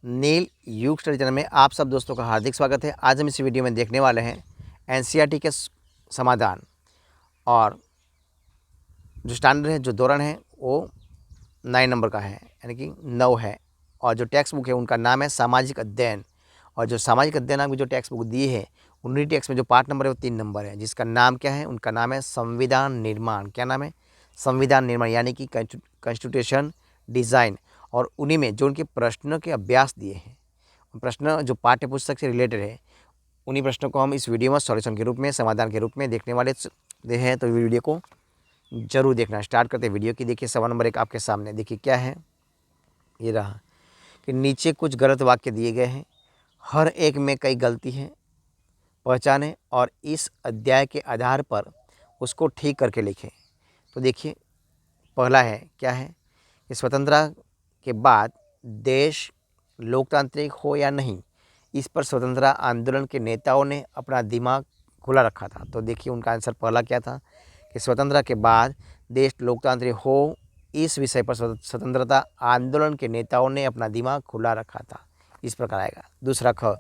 नील युग study channel में आप सब दोस्तों का हार्दिक स्वागत है। आज हम इस वीडियो में देखने वाले हैं एनसीईआरटी के समाधान। और जो स्टैंडर्ड है, जो धोरण है, वो 9 नंबर का है, यानी कि 9 है। और जो टेक्स्ट बुक है उनका नाम है सामाजिक अध्ययन। और जो सामाजिक अध्ययन नाम की जो टेक्स्ट बुक दी है, उन्हीं टेक्स्ट में जो पार्ट नंबर है वो 3 नंबर है, जिसका नाम क्या है? उनका नाम है संविधान निर्माण। क्या नाम है? संविधान निर्माण, यानी कि कॉन्स्टिट्यूशन डिज़ाइन। और उन्हीं में जो उनके प्रश्नों के अभ्यास दिए हैं, प्रश्न जो पाठ्य पुस्तक से रिलेटेड है, उन्हीं प्रश्नों को हम इस वीडियो में सॉल्यूशन के रूप में, समाधान के रूप में देखने वाले हैं। तो वीडियो को जरूर देखना। स्टार्ट करते हैं वीडियो की। देखिए सवाल नंबर 1 आपके सामने। देखिए क्या है, ये रहा कि नीचे कुछ गलत वाक्य दिए गए हैं, हर एक में कई गलती है, पहचानें और इस अध्याय के आधार पर उसको ठीक करके लिखें। तो देखिए पहला है, क्या है कि स्वतंत्रता के बाद देश लोकतांत्रिक हो या नहीं, इस पर स्वतंत्रता आंदोलन के नेताओं ने अपना दिमाग खुला रखा था। तो देखिए उनका आंसर पहला क्या था कि स्वतंत्रता के बाद देश लोकतांत्रिक हो, इस विषय पर स्वतंत्रता आंदोलन के नेताओं ने अपना दिमाग खुला रखा था। इस प्रकार आएगा। दूसरा ख,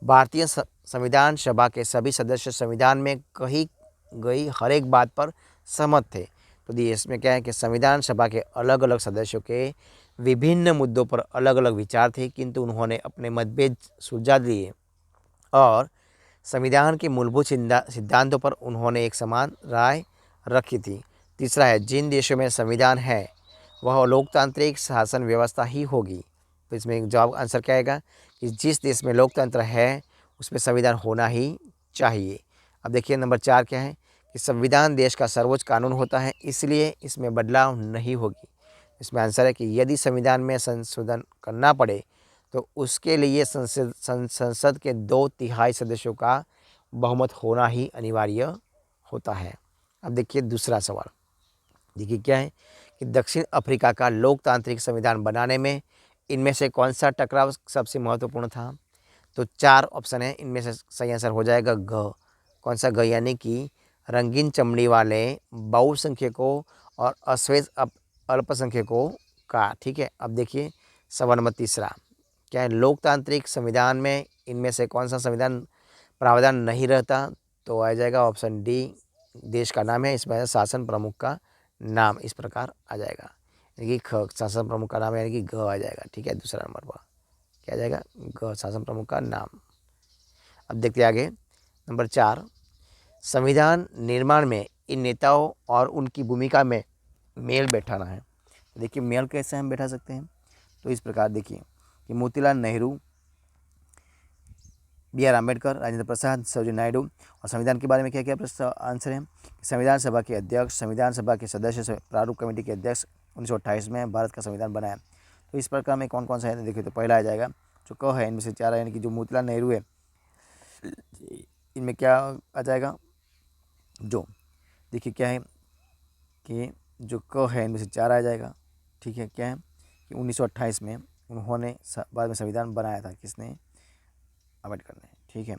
भारतीय संविधान सभा के सभी सदस्य संविधान में कही गई हर एक बात पर सहमत थे। तो इसमें क्या है कि संविधान सभा के अलग अलग सदस्यों के विभिन्न मुद्दों पर अलग अलग विचार थे, किंतु उन्होंने अपने मतभेद सुलझा लिए और संविधान के मूलभूत सिद्धांतों पर उन्होंने एक समान राय रखी थी। तीसरा है, जिन देशों में संविधान है वह लोकतांत्रिक शासन व्यवस्था ही होगी। तो इसमें जवाब आंसर क्या आएगा कि जिस देश में लोकतंत्र है उसमें संविधान होना ही चाहिए। अब देखिए नंबर 4 क्या है कि संविधान देश का सर्वोच्च कानून होता है, इसलिए इसमें बदलाव नहीं होगी। इसमें आंसर है कि यदि संविधान में संशोधन करना पड़े तो उसके लिए संसद के 2/3 सदस्यों का बहुमत होना ही अनिवार्य होता है। अब देखिए दूसरा सवाल। देखिए क्या है कि दक्षिण अफ्रीका का लोकतांत्रिक संविधान बनाने में इनमें से कौन सा टकराव सबसे महत्वपूर्ण था? तो 4 ऑप्शन है, इनमें से सही आंसर हो जाएगा घ। कौन सा घ? यानी कि रंगीन चमड़ी वाले बहुसंख्यकों और अश्वेत अल्पसंख्यकों का। ठीक है। अब देखिए सवाल नंबर तीसरा क्या है, लोकतांत्रिक संविधान में इनमें से कौन सा संविधान प्रावधान नहीं रहता? तो आ जाएगा ऑप्शन डी, देश का नाम है, इसमें शासन प्रमुख का नाम। इस प्रकार आ जाएगा, यानी कि ख, शासन प्रमुख का नाम, यानी कि घ आ जाएगा। ठीक है। दूसरा नंबर पर क्या आ जाएगा? घ, शासन प्रमुख का नाम। अब देखते आगे नंबर 4, संविधान निर्माण में इन नेताओं और उनकी भूमिका में मेल बैठाना है। देखिए मेल कैसे हम बैठा सकते हैं? तो इस प्रकार देखिए कि मोतीलाल नेहरू, B.R. अम्बेडकर, राजेंद्र प्रसाद, सरोजिनी नायडू। और संविधान के बारे में क्या क्या प्रश्न आंसर है कि संविधान सभा के अध्यक्ष, संविधान सभा के सदस्य, प्रारूप कमेटी के अध्यक्ष 1928 में भारत का संविधान बनाया। तो इस प्रकार में कौन कौन सा है? देखिए तो पहला आ जाएगा जो क है, इनमें से 4 है, यानी कि जो मोतीलाल नेहरू है, इनमें क्या आ जाएगा? जो देखिए क्या है कि जो क है, इनमें से 4 आ जाएगा। ठीक है। क्या है कि 1928 में उन्होंने बाद में संविधान बनाया था। किसने? अम्बेडकर ने। ठीक है।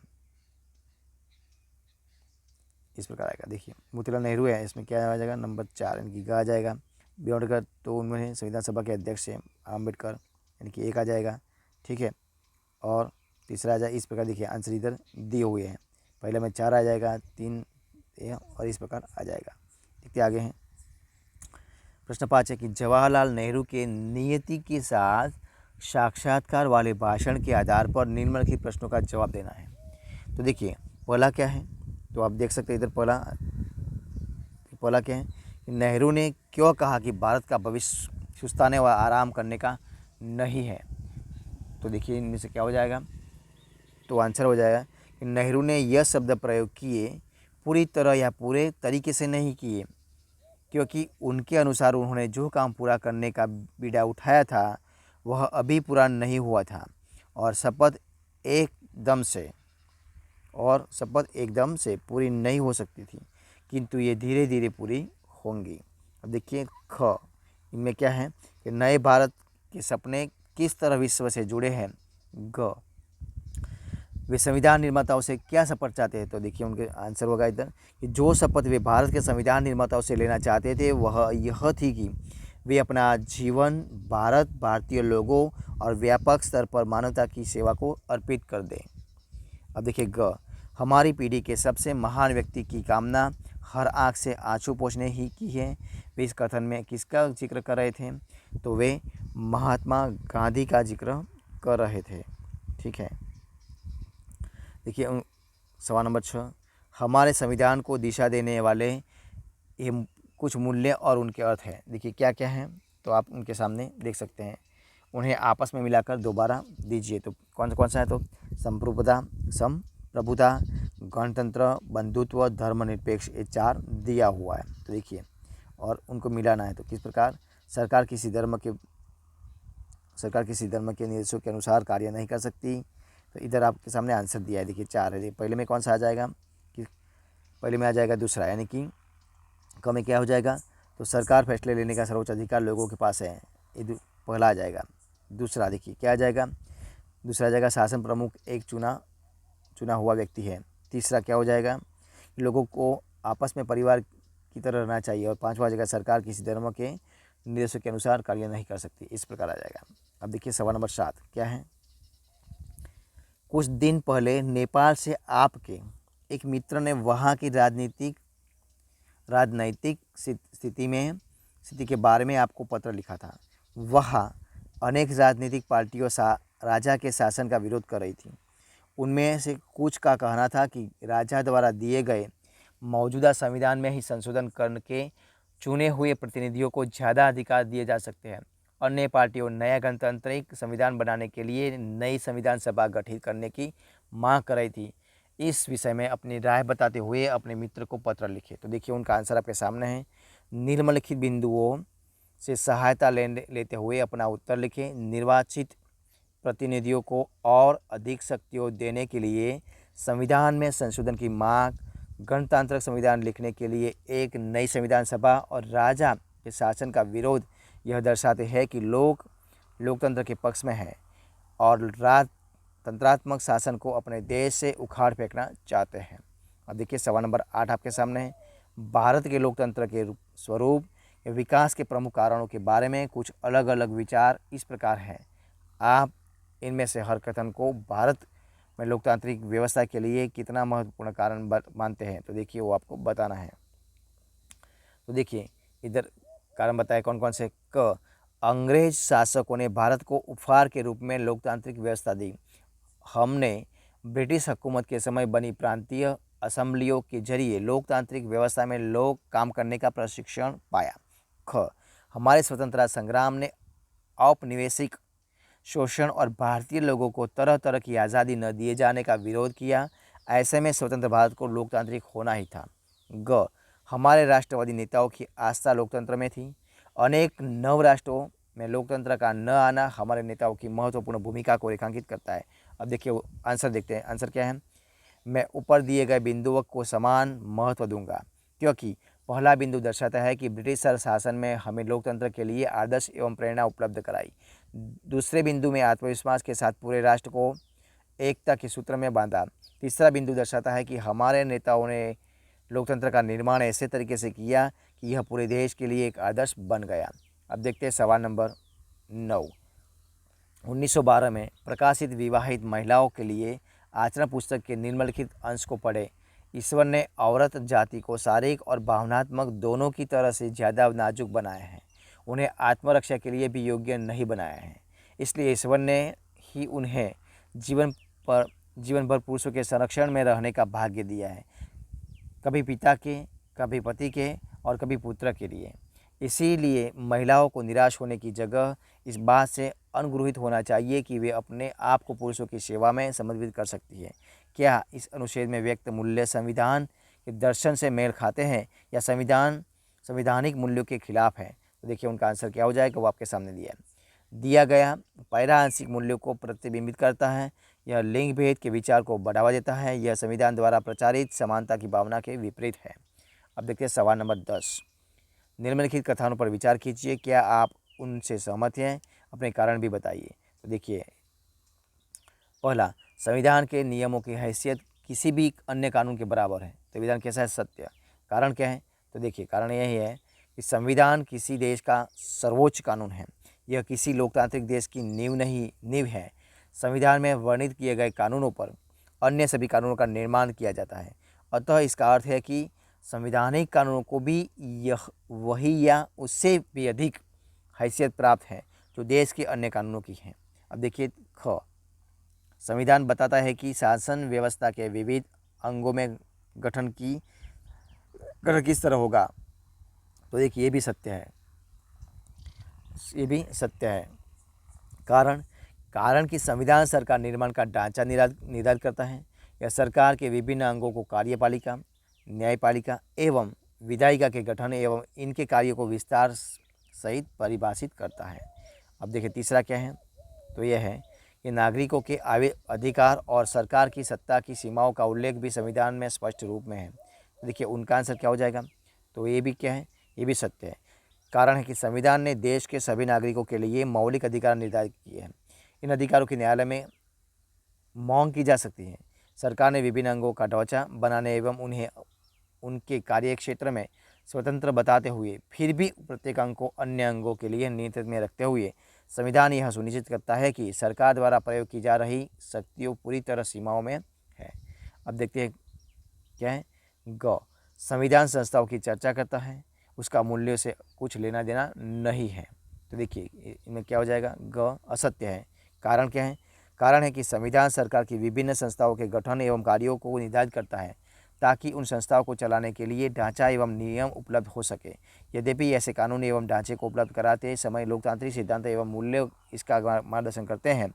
इस प्रकार आएगा। देखिए मोतीलाल नेहरू है, इसमें क्या आ जाएगा? नंबर 4, यानी कि ग आ जाएगा। बी अम्बेडकर, तो उन्होंने संविधान सभा के अध्यक्ष है अम्बेडकर, यानी कि 1 आ जाएगा। ठीक है। और तीसरा आ जाए। इस प्रकार देखिए आंसर इधर दिए हुए हैं, पहले में 4 आ जाएगा, 3 और इस प्रकार आ जाएगा। देखते आगे हैं। प्रश्न 5 है कि जवाहरलाल नेहरू के नियति के साथ साक्षात्कार वाले भाषण के आधार पर निम्नलिखित प्रश्नों का जवाब देना है। तो देखिए पहला क्या है, तो आप देख सकते हैं इधर पहला क्या है कि नेहरू ने क्यों कहा कि भारत का भविष्य सुस्ताने व आराम करने का नहीं है? तो देखिए इनमें से क्या हो जाएगा? तो आंसर हो जाएगा कि नेहरू ने यह शब्द प्रयोग किए पूरी तरह या पूरे तरीके से नहीं किए, क्योंकि उनके अनुसार उन्होंने जो काम पूरा करने का बीड़ा उठाया था वह अभी पूरा नहीं हुआ था और शपथ एकदम से पूरी नहीं हो सकती थी, किंतु ये धीरे धीरे पूरी होंगी। अब देखिए ख, इनमें क्या है कि नए भारत के सपने किस तरह विश्व से जुड़े हैं? ग, वे संविधान निर्माताओं से क्या शपथ चाहते हैं? तो देखिए उनके आंसर होगा इधर कि जो शपथ वे भारत के संविधान निर्माताओं से लेना चाहते थे वह यह थी कि वे अपना जीवन भारत, भारतीय लोगों और व्यापक स्तर पर मानवता की सेवा को अर्पित कर दें। अब देखिए ग, हमारी पीढ़ी के सबसे महान व्यक्ति की कामना हर आँख से आंसू पोंछने ही की है। वे इस कथन में किसका जिक्र कर रहे थे? तो वे महात्मा गांधी का जिक्र कर रहे थे। ठीक है, देखिए सवाल नंबर 6, हमारे संविधान को दिशा देने वाले ये कुछ मूल्य और उनके अर्थ हैं। देखिए क्या क्या हैं, तो आप उनके सामने देख सकते हैं। उन्हें आपस में मिलाकर दोबारा दीजिए। तो कौन सा है? तो संप्रभुता, गणतंत्र, बंधुत्व, धर्मनिरपेक्ष, ये 4 दिया हुआ है। तो देखिए, और उनको मिलाना है। तो किस प्रकार? सरकार किसी धर्म के निर्देशों के अनुसार कार्य नहीं कर सकती। तो इधर आपके सामने आंसर दिया है। देखिए 4 है। पहले में कौन सा आ जाएगा? कि पहले में आ जाएगा दूसरा, यानी कि क में क्या हो जाएगा? तो सरकार फैसले लेने का सर्वोच्च अधिकार लोगों के पास है, ये पहला आ जाएगा। दूसरा देखिए क्या आ जाएगा? दूसरा आ जाएगा शासन प्रमुख एक चुना हुआ व्यक्ति है। तीसरा क्या हो जाएगा? लोगों को आपस में परिवार की तरह रहना चाहिए। और पांचवा आ जाएगा सरकार किसी धर्म के निर्देशों के अनुसार कार्य नहीं कर सकती। इस प्रकार आ जाएगा। अब देखिए सवाल नंबर 7 क्या है? कुछ दिन पहले नेपाल से आपके एक मित्र ने वहाँ की राजनैतिक स्थिति के बारे में आपको पत्र लिखा था। वह अनेक राजनीतिक पार्टियों राजा के शासन का विरोध कर रही थी। उनमें से कुछ का कहना था कि राजा द्वारा दिए गए मौजूदा संविधान में ही संशोधन करके चुने हुए प्रतिनिधियों को ज़्यादा अधिकार दिए जा सकते हैं। अन्य पार्टियों नया गणतांत्रिक संविधान बनाने के लिए नई संविधान सभा गठित करने की मांग कर रही थी। इस विषय में अपनी राय बताते हुए अपने मित्र को पत्र लिखे। तो देखिए उनका आंसर आपके सामने है। निम्नलिखित बिंदुओं से सहायता लेते हुए अपना उत्तर लिखें। निर्वाचित प्रतिनिधियों को और अधिक शक्तियाँ देने के लिए संविधान में संशोधन की मांग, गणतांत्रिक संविधान लिखने के लिए एक नई संविधान सभा और राजा के शासन का विरोध यह दर्शाते हैं कि लोग लोकतंत्र के पक्ष में हैं और राजतंत्रात्मक शासन को अपने देश से उखाड़ फेंकना चाहते हैं। अब देखिए सवाल नंबर 8 आपके सामने है। भारत के लोकतंत्र के स्वरूप या विकास के प्रमुख कारणों के बारे में कुछ अलग अलग विचार इस प्रकार हैं। आप इनमें से हर कथन को भारत में लोकतांत्रिक व्यवस्था के लिए कितना महत्वपूर्ण कारण मानते हैं? तो देखिए वो आपको बताना है। तो देखिए इधर कारण बताए कौन कौन से। क, अंग्रेज शासकों ने भारत को उपहार के रूप में लोकतांत्रिक व्यवस्था दी। हमने ब्रिटिश हुकूमत के समय बनी प्रांतीय असेंबलियों के जरिए लोकतांत्रिक व्यवस्था में लोग काम करने का प्रशिक्षण पाया। ख, हमारे स्वतंत्रता संग्राम ने औपनिवेशिक शोषण और भारतीय लोगों को तरह तरह की आज़ादी न दिए जाने का विरोध किया। ऐसे में स्वतंत्र भारत को लोकतांत्रिक होना ही था। ग, हमारे राष्ट्रवादी नेताओं की आस्था लोकतंत्र में थी। अनेक नव राष्ट्रों में लोकतंत्र का न आना हमारे नेताओं की महत्वपूर्ण भूमिका को रेखांकित करता है। अब देखिए आंसर देखते हैं। आंसर क्या है? मैं ऊपर दिए गए बिंदुओं को समान महत्व दूंगा, क्योंकि पहला बिंदु दर्शाता है कि ब्रिटिश शासन में हमें लोकतंत्र के लिए आदर्श एवं प्रेरणा उपलब्ध कराई। दूसरे बिंदु में आत्मविश्वास के साथ पूरे राष्ट्र को एकता के सूत्र में बांधा। तीसरा बिंदु दर्शाता है कि हमारे नेताओं ने लोकतंत्र का निर्माण ऐसे तरीके से किया कि यह पूरे देश के लिए एक आदर्श बन गया। अब देखते हैं सवाल नंबर 9। 1912 में प्रकाशित विवाहित महिलाओं के लिए आचरण पुस्तक के निम्नलिखित अंश को पढ़ें। ईश्वर ने औरत जाति को शारीरिक और भावनात्मक दोनों की तरह से ज़्यादा नाजुक बनाया है। उन्हें आत्मरक्षा के लिए भी योग्य नहीं बनाया है। इसलिए ईश्वर ने ही उन्हें जीवन भर पुरुषों के संरक्षण में रहने का भाग्य दिया है, कभी पिता के, कभी पति के और कभी पुत्र के लिए। इसीलिए महिलाओं को निराश होने की जगह इस बात से अनुग्रहित होना चाहिए कि वे अपने आप को पुरुषों की सेवा में समर्पित कर सकती है। क्या इस अनुच्छेद में व्यक्त मूल्य संविधान के दर्शन से मेल खाते हैं या संवैधानिक मूल्यों के खिलाफ हैं? तो देखिए उनका आंसर क्या हो जाएगा, वो आपके सामने दिया गया पैरा आंशिक मूल्यों को प्रतिबिंबित करता है। यह लिंग भेद के विचार को बढ़ावा देता है। यह संविधान द्वारा प्रचारित समानता की भावना के विपरीत है। अब देखिए सवाल नंबर 10। निम्नलिखित कथनों पर विचार कीजिए। क्या आप उनसे सहमत हैं? अपने कारण भी बताइए। तो देखिए पहला, संविधान के नियमों की हैसियत किसी भी अन्य कानून के बराबर है। तो विधान कैसा है? सत्य। कारण क्या है? तो देखिए कारण यही है कि संविधान किसी देश का सर्वोच्च कानून है। यह किसी लोकतांत्रिक देश की नींव है। संविधान में वर्णित किए गए कानूनों पर अन्य सभी कानूनों का निर्माण किया जाता है। अतः इसका अर्थ है कि संवैधानिक कानूनों को भी यह वही या उससे भी अधिक हैसियत प्राप्त है जो देश के अन्य कानूनों की है। अब देखिए ख, संविधान बताता है कि शासन व्यवस्था के विविध अंगों में गठन किस तरह होगा। तो देखिए ये भी सत्य है। कारण कि संविधान सरकार निर्माण का ढांचा निर्धारित करता है। यह सरकार के विभिन्न अंगों को कार्यपालिका, न्यायपालिका एवं विधायिका के गठन एवं इनके कार्यों को विस्तार सहित परिभाषित करता है। अब देखिए तीसरा क्या है, तो यह है कि नागरिकों के अधिकार और सरकार की सत्ता की सीमाओं का उल्लेख भी संविधान में स्पष्ट रूप में है। तो देखिए उनका आंसर क्या हो जाएगा, तो ये भी क्या है, ये भी सत्य है। कारण है कि संविधान ने देश के सभी नागरिकों के लिए मौलिक अधिकार निर्धारित किए हैं। इन अधिकारों की न्यायालय में मांग की जा सकती है। सरकार ने विभिन्न अंगों का ढांचा बनाने एवं उन्हें उनके कार्य क्षेत्र में स्वतंत्र बताते हुए फिर भी प्रत्येक अंग को अन्य अंगों के लिए नियंत्रण में रखते हुए संविधान यह सुनिश्चित करता है कि सरकार द्वारा प्रयोग की जा रही शक्तियों पूरी तरह सीमाओं में है। अब देखते हैं क्या है, ग, संविधान संस्थाओं की चर्चा करता है, उसका मूल्यों से कुछ लेना देना नहीं है। तो देखिए इनमें क्या हो जाएगा, ग असत्य है। कारण क्या है, कारण है कि संविधान सरकार की विभिन्न संस्थाओं के गठन एवं कार्यों को निर्धारित करता है ताकि उन संस्थाओं को चलाने के लिए ढांचा एवं नियम उपलब्ध हो सके। यद्यपि ऐसे कानून एवं ढांचे को उपलब्ध कराते समय लोकतांत्रिक सिद्धांत एवं मूल्य इसका मार्गदर्शन करते हैं,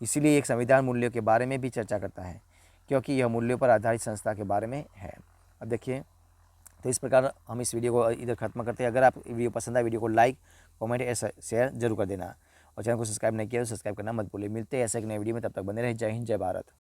इसीलिए एक संविधान मूल्यों के बारे में भी चर्चा करता है क्योंकि यह मूल्यों पर आधारित संस्था के बारे में है। अब देखिए तो इस प्रकार हम इस वीडियो को इधर खत्म करते हैं। अगर आप वीडियो पसंद आए वीडियो को लाइक, कमेंट या शेयर जरूर कर देना और चैनल को सब्सक्राइब नहीं किया तो सब्सक्राइब करना मत भूलिए। मिलते हैं ऐसे एक नए वीडियो में, तब तक बने रहे। जय हिंद, जय भारत।